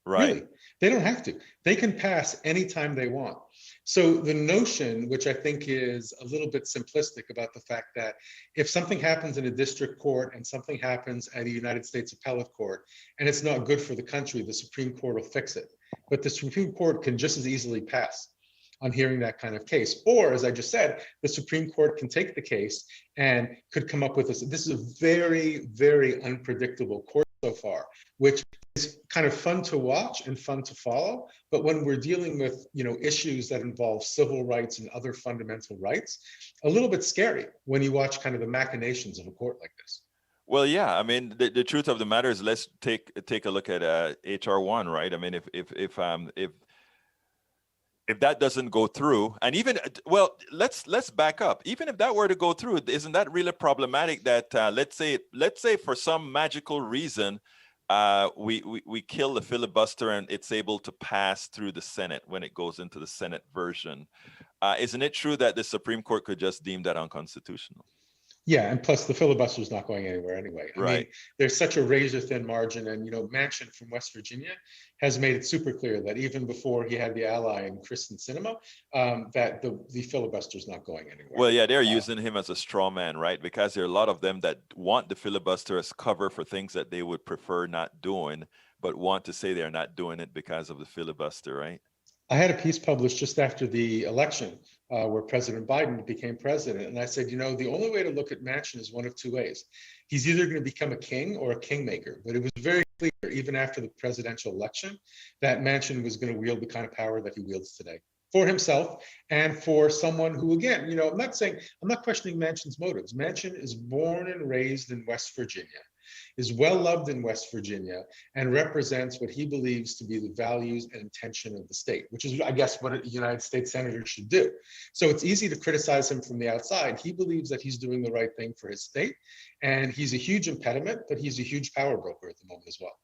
Right. Really, they don't have to. They can pass anytime they want. So the notion, which I think is a little bit simplistic about the fact that if something happens in a district court and something happens at a United States appellate court and it's not good for the country, the Supreme Court will fix it. But the Supreme Court can just as easily pass on hearing that kind of case. Or, as I just said, the Supreme Court can take the case and could come up with this. This is a very, very unpredictable court so far, which is kind of fun to watch and fun to follow. But when we're dealing with, issues that involve civil rights and other fundamental rights, a little bit scary when you watch kind of the machinations of a court like this. Well, yeah. I mean, the truth of the matter is, let's take a look at HR1, right? I mean, if that doesn't go through, and even, well, let's back up. Even if that were to go through, isn't that really problematic that let's say for some magical reason we kill the filibuster and it's able to pass through the Senate when it goes into the Senate version? Isn't it true that the Supreme Court could just deem that unconstitutional? Yeah, and plus the filibuster is not going anywhere anyway. I mean, there's such a razor thin margin, and Manchin from West Virginia has made it super clear that even before he had the ally in Kristen Sinema, that the filibuster is not going anywhere. Well, yeah, they're using him as a straw man, right? Because there are a lot of them that want the filibuster as cover for things that they would prefer not doing, but want to say they're not doing it because of the filibuster, right? I had a piece published just after the election where President Biden became president. And I said, the only way to look at Manchin is one of two ways. He's either going to become a king or a kingmaker. But it was very clear, even after the presidential election, that Manchin was going to wield the kind of power that he wields today for himself and for someone who, again, I'm not questioning Manchin's motives. Manchin is born and raised in West Virginia, is well loved in West Virginia, and represents what he believes to be the values and intention of the state, which is, I guess, what a United States senator should do. So it's easy to criticize him from the outside. He believes that he's doing the right thing for his state, and he's a huge impediment, but he's a huge power broker at the moment as well.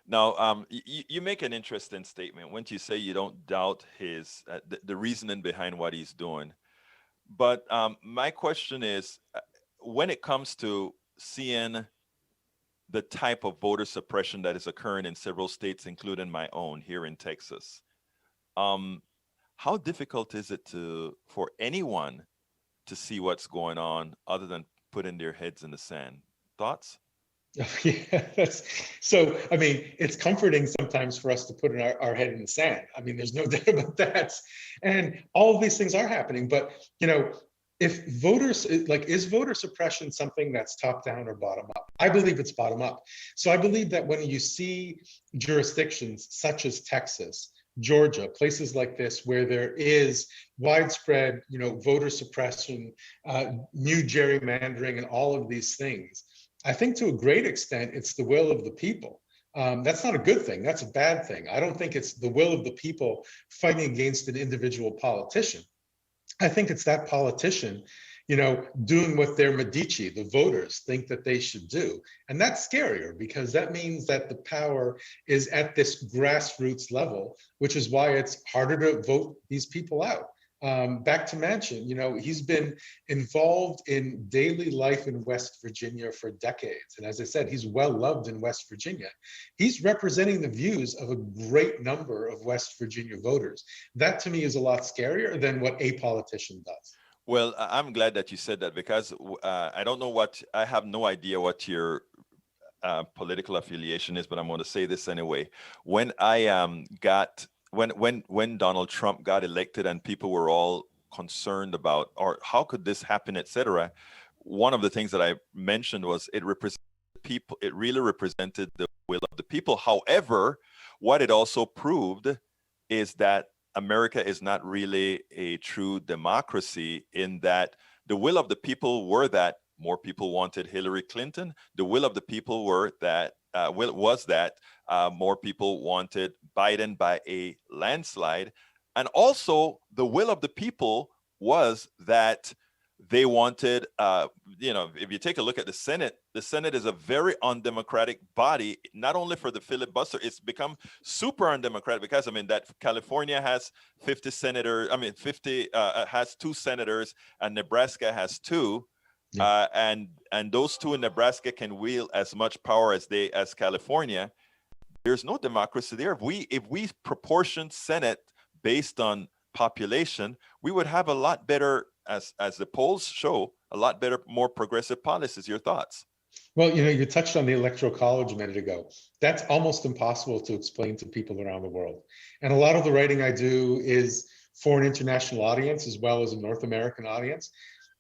Now, you make an interesting statement when you say you don't doubt his the reasoning behind what he's doing. But my question is, when it comes to seeing the type of voter suppression that is occurring in several states, including my own here in Texas, how difficult is it for anyone to see what's going on other than putting their heads in the sand? Thoughts? Yeah, so. I mean, it's comforting sometimes for us to put our head in the sand. I mean, there's no doubt about that. And all of these things are happening. But, if voters, is voter suppression something that's top down or bottom up? I believe it's bottom up. So I believe that when you see jurisdictions such as Texas, Georgia, places like this, where there is widespread, voter suppression, new gerrymandering, and all of these things, I think to a great extent, it's the will of the people. That's not a good thing. That's a bad thing. I don't think it's the will of the people fighting against an individual politician. I think it's that politician, doing what their Medici, the voters, think that they should do. And that's scarier because that means that the power is at this grassroots level, which is why it's harder to vote these people out. Back to Manchin, he's been involved in daily life in West Virginia for decades. And as I said, he's well loved in West Virginia. He's representing the views of a great number of West Virginia voters. That to me is a lot scarier than what a politician does. Well, I'm glad that you said that because I have no idea what your political affiliation is, but I'm going to say this anyway. When when Donald Trump got elected and people were all concerned about, or how could this happen, etc., one of the things that I mentioned was it really represented the will of the people. However, what it also proved is that America is not really a true democracy, in that the will of the people were that more people wanted Hillary Clinton. The will of the people was that more people wanted Biden by a landslide. And also the will of the people was that they wanted, if you take a look at the Senate is a very undemocratic body, not only for the filibuster, it's become super undemocratic because, that California has 50 senators, 50 has 2 senators, and Nebraska has 2. Yeah. And those 2 in Nebraska can wield as much power as California. There's no democracy there. If we proportion Senate based on population, we would have a lot better, as the polls show, a lot better, more progressive policies. Your thoughts? Well, you touched on the Electoral College a minute ago. That's almost impossible to explain to people around the world. And a lot of the writing I do is for an international audience as well as a North American audience.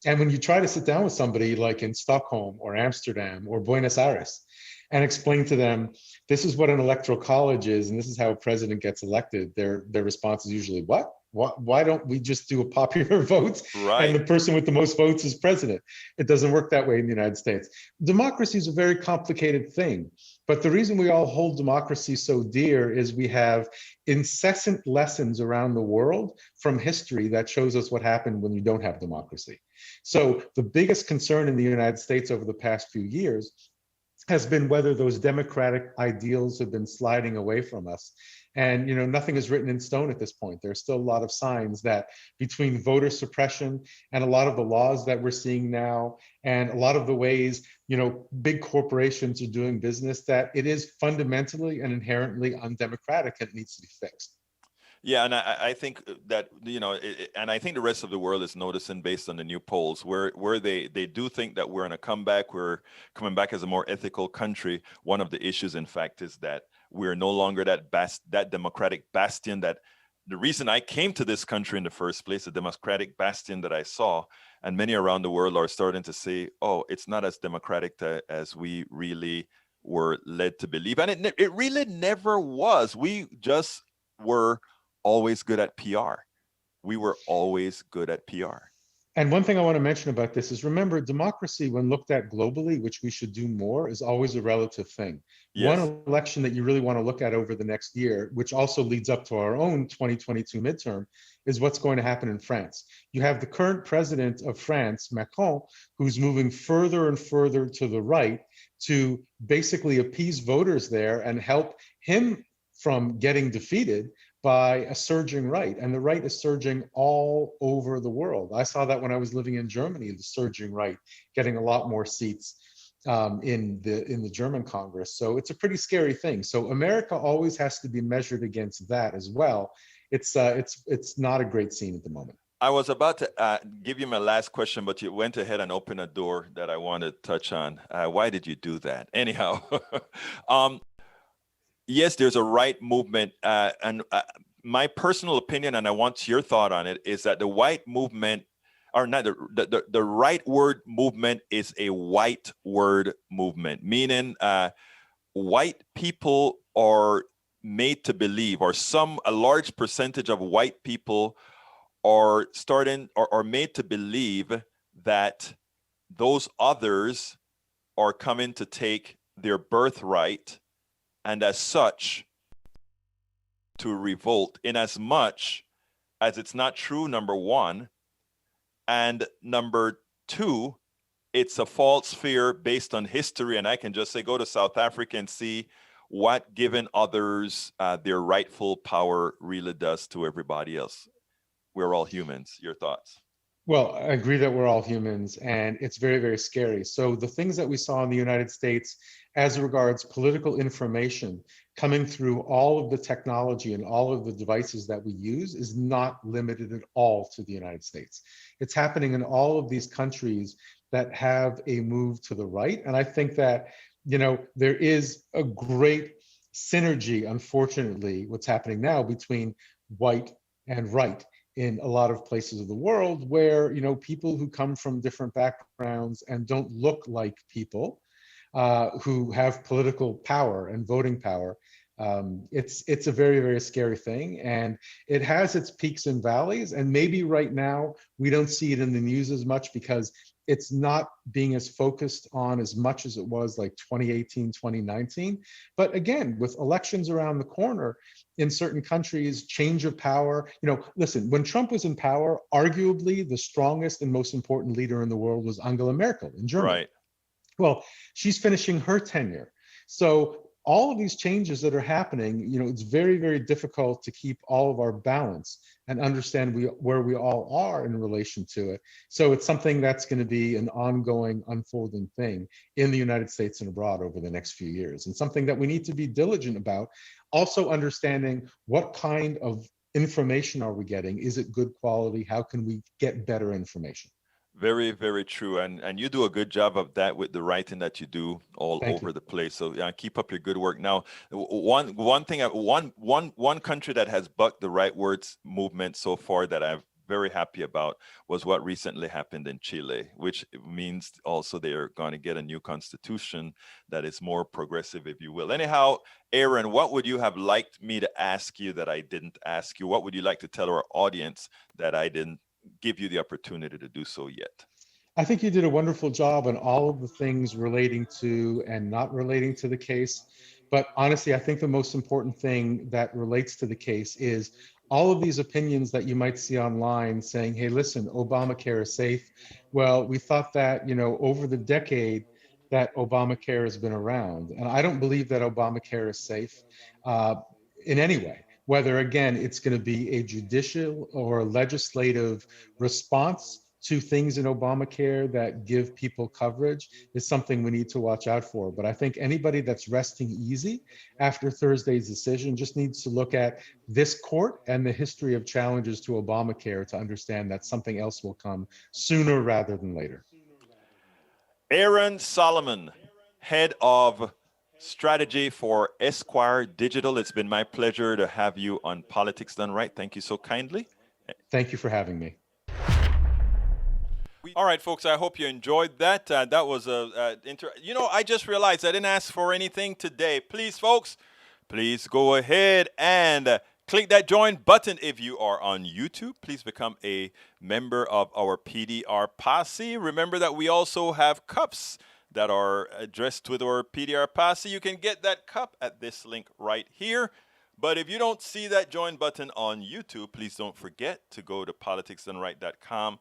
And when you try to sit down with somebody like in Stockholm or Amsterdam or Buenos Aires and explain to them, this is what an electoral college is, and this is how a president gets elected, their response is usually, what? Why don't we just do a popular vote, right, and the person with the most votes is president? It doesn't work that way in the United States. Democracy is a very complicated thing, but the reason we all hold democracy so dear is we have incessant lessons around the world from history that shows us what happened when you don't have democracy. So the biggest concern in the United States over the past few years has been whether those democratic ideals have been sliding away from us. And nothing is written in stone at this point. There's still a lot of signs that between voter suppression and a lot of the laws that we're seeing now, and a lot of the ways big corporations are doing business, that it is fundamentally and inherently undemocratic and it needs to be fixed. Yeah, and I think that, and I think the rest of the world is noticing, based on the new polls, where they do think that we're on a comeback, we're coming back as a more ethical country. One of the issues, in fact, is that we're no longer that democratic bastion that the reason I came to this country in the first place, the democratic bastion that I saw, and many around the world are starting to say, oh, it's not as democratic as we really were led to believe. And it really never was. We just were always good at PR. We were always good at PR. And one thing I want to mention about this is, remember, democracy, when looked at globally, which we should do more, is always a relative thing. Yes. One election that you really want to look at over the next year, which also leads up to our own 2022 midterm, is what's going to happen in France. You have the current president of France, Macron, who's moving further and further to the right to basically appease voters there and help him from getting defeated by a surging right. And the right is surging all over the world. I saw that when I was living in Germany, the surging right getting a lot more seats in the German Congress. So it's a pretty scary thing. So America always has to be measured against that as well. It's not a great scene at the moment. I was about to give you my last question, but you went ahead and opened a door that I want to touch on. Why did you do that? Anyhow, yes, there's a right movement, and my personal opinion, and I want your thought on it, is that the white movement, or not the right word movement, is a white word movement, meaning white people are made to believe, or a large percentage of white people are made to believe that those others are coming to take their birthright, and as such to revolt, in as much as it's not true, number one, and number two, it's a false fear based on history. And I can just say, go to South Africa and see what giving others their rightful power really does to everybody else. We're all humans. Your thoughts? Well, I agree that we're all humans, and it's very, very scary. So the things that we saw in the United States as regards political information coming through all of the technology and all of the devices that we use is not limited at all to the United States. It's happening in all of these countries that have a move to the right. And I think that, there is a great synergy, unfortunately, what's happening now between white and right in a lot of places of the world where, people who come from different backgrounds and don't look like people who have political power and voting power It's a very, very scary thing, and it has its peaks and valleys. And maybe right now we don't see it in the news as much because it's not being as focused on as much as it was like 2018, 2019. But again, with elections around the corner in certain countries, change of power, listen, when Trump was in power, arguably the strongest and most important leader in the world was Angela Merkel in Germany. Right. Well, she's finishing her tenure. So all of these changes that are happening, it's very, very difficult to keep all of our balance and understand where we all are in relation to it. So it's something that's going to be an ongoing, unfolding thing in the United States and abroad over the next few years, and something that we need to be diligent about. Also understanding what kind of information are we getting? Is it good quality? How can we get better information? Very, very true. And you do a good job of that with the writing that you do all Thank over you. the place. So yeah, keep up your good work. Now, one country that has bucked the right words movement so far that I'm very happy about was what recently happened in Chile, which means also they're going to get a new constitution that is more progressive, if you will. Anyhow, Aron, what would you have liked me to ask you that I didn't ask you? What would you like to tell our audience that I didn't give you the opportunity to do so yet? I think you did a wonderful job on all of the things relating to and not relating to the case. But honestly, I think the most important thing that relates to the case is all of these opinions that you might see online saying, hey, listen, Obamacare is safe. Well, we thought that, over the decade that Obamacare has been around. And I don't believe that Obamacare is safe in any way. Whether, again, it's going to be a judicial or a legislative response to things in Obamacare that give people coverage is something we need to watch out for. But I think anybody that's resting easy after Thursday's decision just needs to look at this court and the history of challenges to Obamacare to understand that something else will come sooner rather than later. Aron Solomon, head of strategy for Esquire Digital. It's been my pleasure to have you on Politics Done Right. Thank you so kindly. Thank you for having me. All right, folks, I hope you enjoyed that. That was I just realized I didn't ask for anything today. Please, folks, please go ahead and click that join button. If you are on YouTube, please become a member of our PDR Posse. Remember that we also have cups that are addressed with our PDR Posse. You can get that cup at this link right here. But if you don't see that join button on YouTube, please don't forget to go to politicsdoneright.com/YouTube,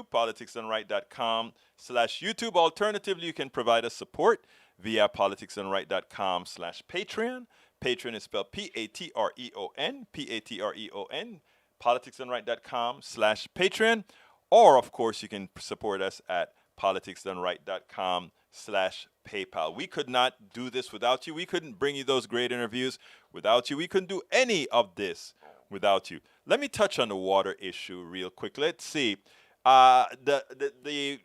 politicsdoneright.com/YouTube. Alternatively, you can provide us support via politicsdoneright.com/Patreon. Patreon is spelled Patreon, Patreon, politicsdoneright.com/Patreon. Or, of course, you can support us at politicsdoneright.com/PayPal. We could not do this without you. We couldn't bring you those great interviews without you. We couldn't do any of this without you. Let me touch on the water issue real quick. Let's see. The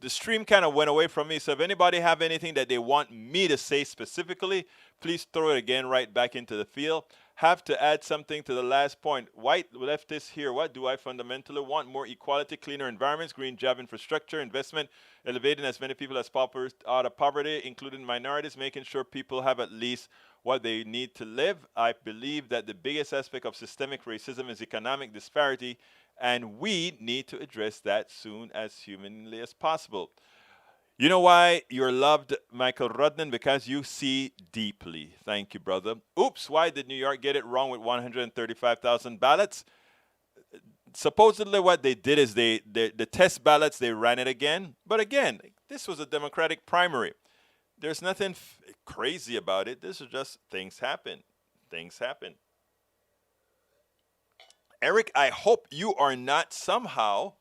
stream kind of went away from me. So if anybody have anything that they want me to say specifically, please throw it again right back into the field. Have to add something to the last point. White leftists here. What do I fundamentally want? More equality, cleaner environments, green job infrastructure, investment, elevating as many people as possible out of poverty, including minorities, making sure people have at least what they need to live. I believe that the biggest aspect of systemic racism is economic disparity, and we need to address that soon as humanly as possible. You know why you're loved, Michael Rudnan? Because you see deeply. Thank you, brother. Oops, why did New York get it wrong with 135,000 ballots? Supposedly what they did is the test ballots, they ran it again. But again, this was a Democratic primary. There's nothing crazy about it. This is just things happen. Things happen. Eric, I hope you are not somehow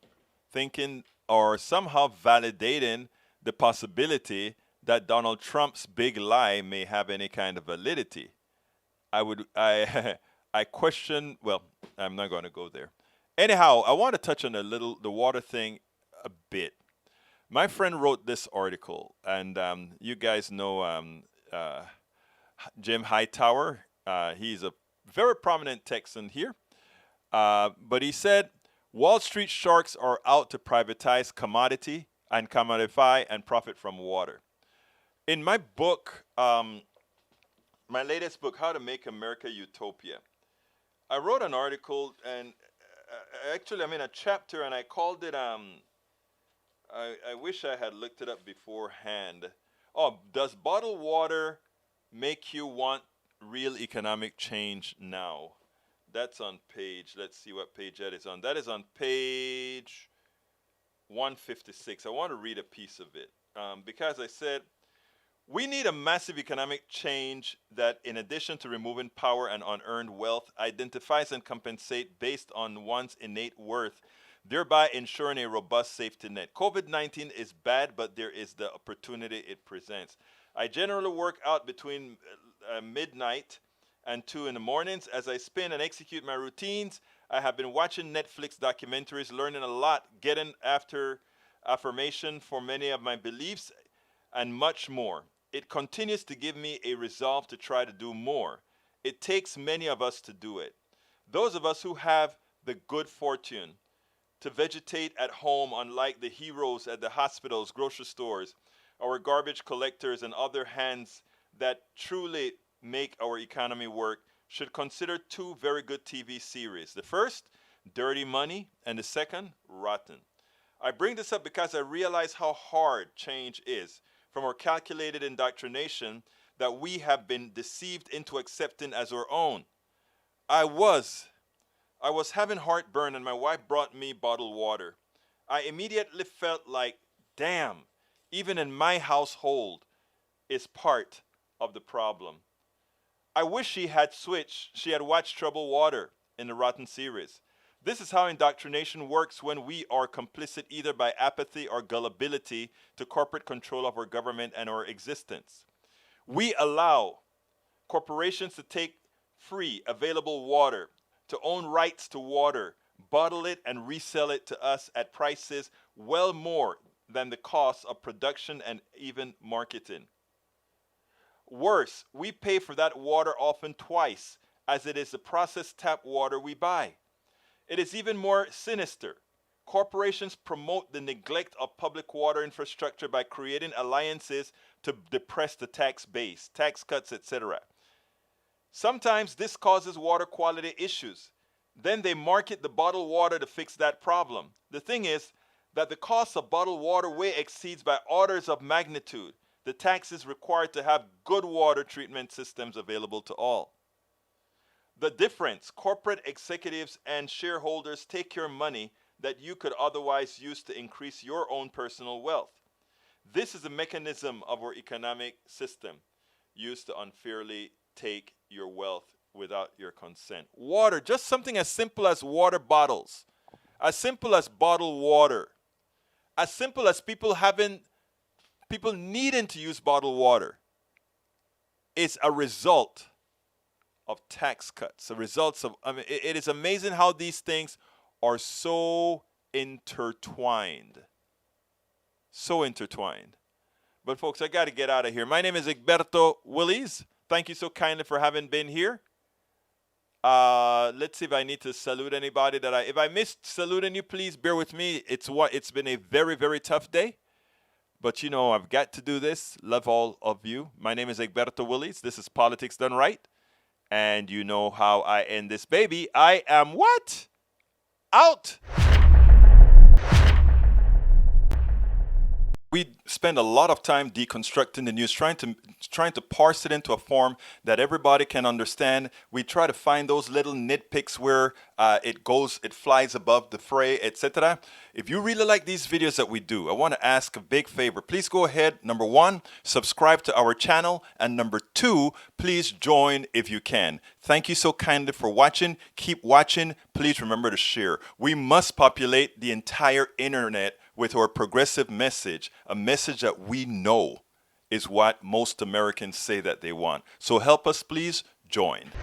thinking or somehow validating the possibility that Donald Trump's big lie may have any kind of validity. I question, well, I'm not going to go there. Anyhow, I want to touch on the water thing a bit. My friend wrote this article, and you guys know Jim Hightower. He's a very prominent Texan here. But he said, Wall Street sharks are out to privatize commodity and commodify and profit from water. In my book, my latest book, How to Make America Utopia. I wrote an article, and actually I'm in a chapter, and I called it, I wish I had looked it up beforehand. Oh, does bottled water make you want real economic change now? That's on page, let's see what page that is on. That is on page 156. I want to read a piece of it because I said, we need a massive economic change that, in addition to removing power and unearned wealth, identifies and compensates based on one's innate worth, thereby ensuring a robust safety net. COVID-19 is bad, but there is the opportunity it presents. I generally work out between midnight and 2 in the mornings. As I spin and execute my routines, I have been watching Netflix documentaries, learning a lot, getting after affirmation for many of my beliefs, and much more. It continues to give me a resolve to try to do more. It takes many of us to do it. Those of us who have the good fortune to vegetate at home, unlike the heroes at the hospitals, grocery stores, our garbage collectors, and other hands that truly make our economy work, should consider 2 very good TV series. The first, Dirty Money, and the second, Rotten. I bring this up because I realize how hard change is from our calculated indoctrination that we have been deceived into accepting as our own. I was having heartburn, and my wife brought me bottled water. I immediately felt like, damn, even in my household is part of the problem. I wish she had watched Troubled Water in the Rotten series. This is how indoctrination works when we are complicit either by apathy or gullibility to corporate control of our government and our existence. We allow corporations to take free, available water, to own rights to water, bottle it, and resell it to us at prices well more than the cost of production and even marketing. Worse, we pay for that water often twice, as it is the processed tap water we buy. It is even more sinister. Corporations promote the neglect of public water infrastructure by creating alliances to depress the tax base, tax cuts, etc. Sometimes this causes water quality issues. Then they market the bottled water to fix that problem. The thing is that the cost of bottled water way exceeds by orders of magnitude the taxes required to have good water treatment systems available to all. The difference, corporate executives and shareholders take your money that you could otherwise use to increase your own personal wealth. This is a mechanism of our economic system used to unfairly take your wealth without your consent. Water, just something as simple as water bottles, as simple as bottled water, as simple as people needing to use bottled water, is a result of tax cuts, the results of, it is amazing how these things are so intertwined. So intertwined. But folks, I got to get out of here. My name is Egberto Willies. Thank you so kindly for having been here. Let's see if I need to salute anybody if I missed saluting you, please bear with me. It's been a very, very tough day. But you know, I've got to do this. Love all of you. My name is Egberto Willies. This is Politics Done Right. And you know how I end this baby. I am what? Out. We spend a lot of time deconstructing the news, trying to parse it into a form that everybody can understand. We try to find those little nitpicks where it flies above the fray, etc. If you really like these videos that we do, I want to ask a big favor. Please go ahead, number 1, subscribe to our channel, and number 2, please join if you can. Thank you so kindly for watching. Keep watching. Please remember to share. We must populate the entire internet with our progressive message, a message that we know is what most Americans say that they want. So help us, please join.